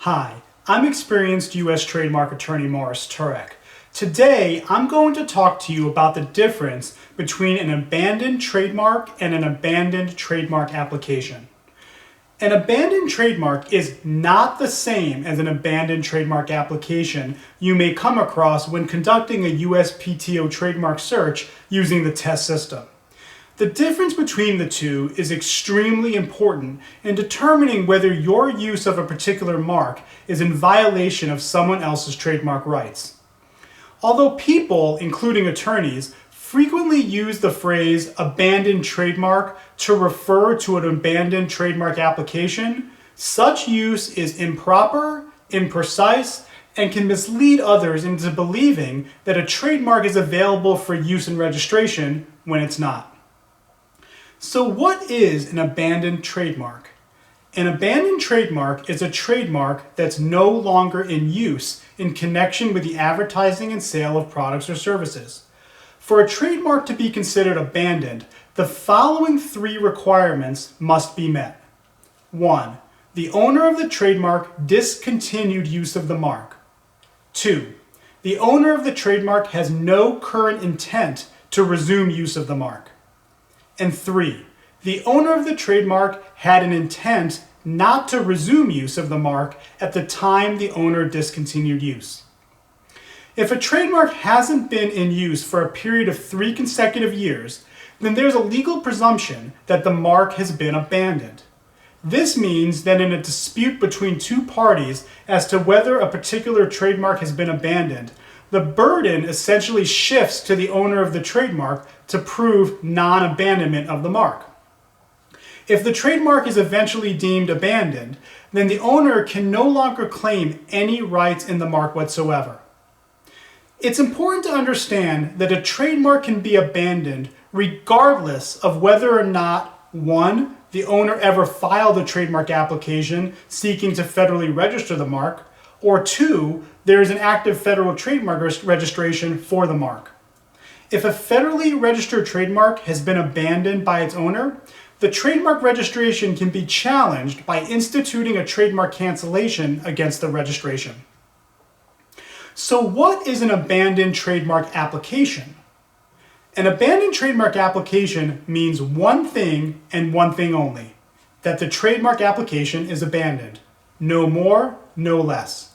Hi, I'm experienced U.S. trademark attorney Morris Turek. Today, I'm going to talk to you about the difference between an abandoned trademark and an abandoned trademark application. An abandoned trademark is not the same as an abandoned trademark application you may come across when conducting a USPTO trademark search using the TESS system. The difference between the two is extremely important in determining whether your use of a particular mark is in violation of someone else's trademark rights. Although people, including attorneys, frequently use the phrase abandoned trademark to refer to an abandoned trademark application, such use is improper, imprecise, and can mislead others into believing that a trademark is available for use and registration when it's not. So what is an abandoned trademark? An abandoned trademark is a trademark that's no longer in use in connection with the advertising and sale of products or services. For a trademark to be considered abandoned, the following three requirements must be met. 1. The owner of the trademark discontinued use of the mark. 2. The owner of the trademark has no current intent to resume use of the mark. And 3, the owner of the trademark had an intent not to resume use of the mark at the time the owner discontinued use. If a trademark hasn't been in use for a period of 3 consecutive years, then there's a legal presumption that the mark has been abandoned. This means that in a dispute between two parties as to whether a particular trademark has been abandoned, the burden essentially shifts to the owner of the trademark to prove non-abandonment of the mark. If the trademark is eventually deemed abandoned, then the owner can no longer claim any rights in the mark whatsoever. It's important to understand that a trademark can be abandoned regardless of whether or not 1. The owner ever filed a trademark application seeking to federally register the mark, or 2. There is an active federal trademark registration for the mark. If a federally registered trademark has been abandoned by its owner, the trademark registration can be challenged by instituting a trademark cancellation against the registration. So what is an abandoned trademark application? An abandoned trademark application means one thing and one thing only, that the trademark application is abandoned. No more, no less.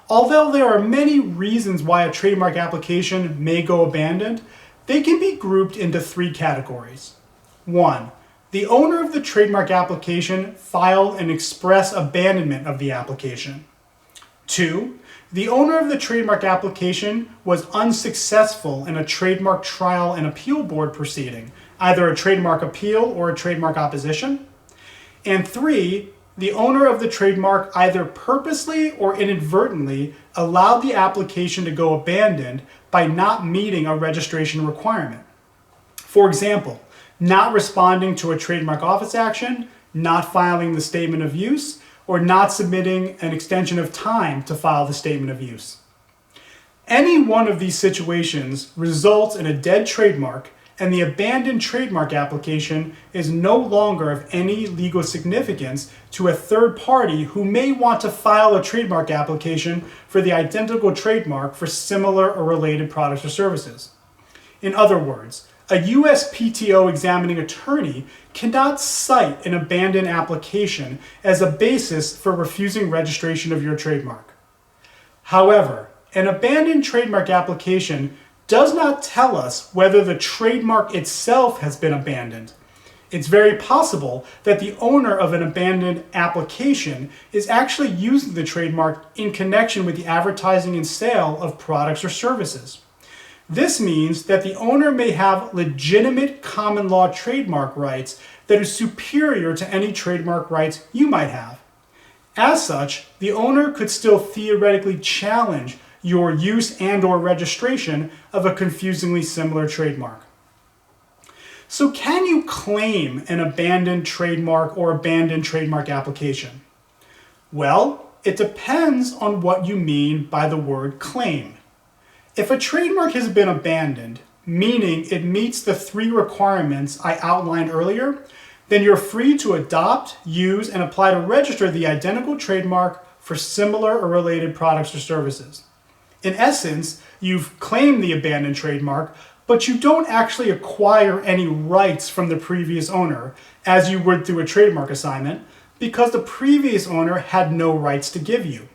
Although there are many reasons why a trademark application may go abandoned, they can be grouped into 3 categories. 1. The owner of the trademark application filed an express abandonment of the application. 2. The owner of the trademark application was unsuccessful in a trademark trial and appeal board proceeding, either a trademark appeal or a trademark opposition. And 3. The owner of the trademark either purposely or inadvertently allowed the application to go abandoned by not meeting a registration requirement. For example, not responding to a trademark office action, not filing the statement of use, or not submitting an extension of time to file the statement of use. Any one of these situations results in a dead trademark, and the abandoned trademark application is no longer of any legal significance to a third party who may want to file a trademark application for the identical trademark for similar or related products or services. In other words, a USPTO examining attorney cannot cite an abandoned application as a basis for refusing registration of your trademark. However, an abandoned trademark application does not tell us whether the trademark itself has been abandoned. It's very possible that the owner of an abandoned application is actually using the trademark in connection with the advertising and sale of products or services. This means that the owner may have legitimate common law trademark rights that are superior to any trademark rights you might have. As such, the owner could still theoretically challenge your use and/or registration of a confusingly similar trademark. So can you claim an abandoned trademark or abandoned trademark application? Well, it depends on what you mean by the word claim. If a trademark has been abandoned, meaning it meets the 3 requirements I outlined earlier, then you're free to adopt, use, and apply to register the identical trademark for similar or related products or services. In essence, you've claimed the abandoned trademark, but you don't actually acquire any rights from the previous owner, as you would through a trademark assignment, because the previous owner had no rights to give you.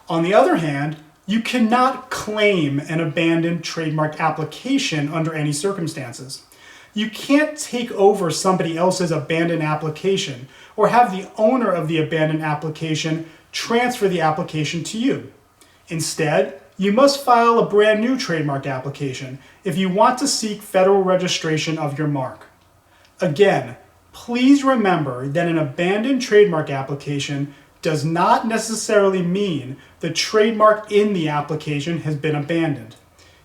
On the other hand, you cannot claim an abandoned trademark application under any circumstances. You can't take over somebody else's abandoned application or have the owner of the abandoned application transfer the application to you. Instead, you must file a brand new trademark application if you want to seek federal registration of your mark. Again, please remember that an abandoned trademark application does not necessarily mean the trademark in the application has been abandoned.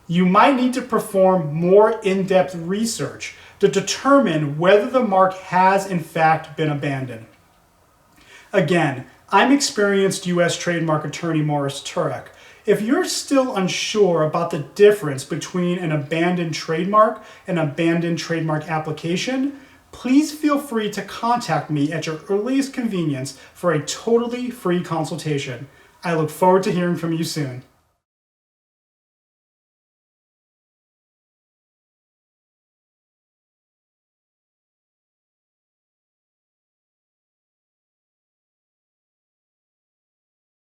You might need to perform more in-depth research to determine whether the mark has in fact been abandoned. Again, I'm experienced U.S. trademark attorney Morris Turek. If you're still unsure about the difference between an abandoned trademark and abandoned trademark application, please feel free to contact me at your earliest convenience for a totally free consultation. I look forward to hearing from you soon.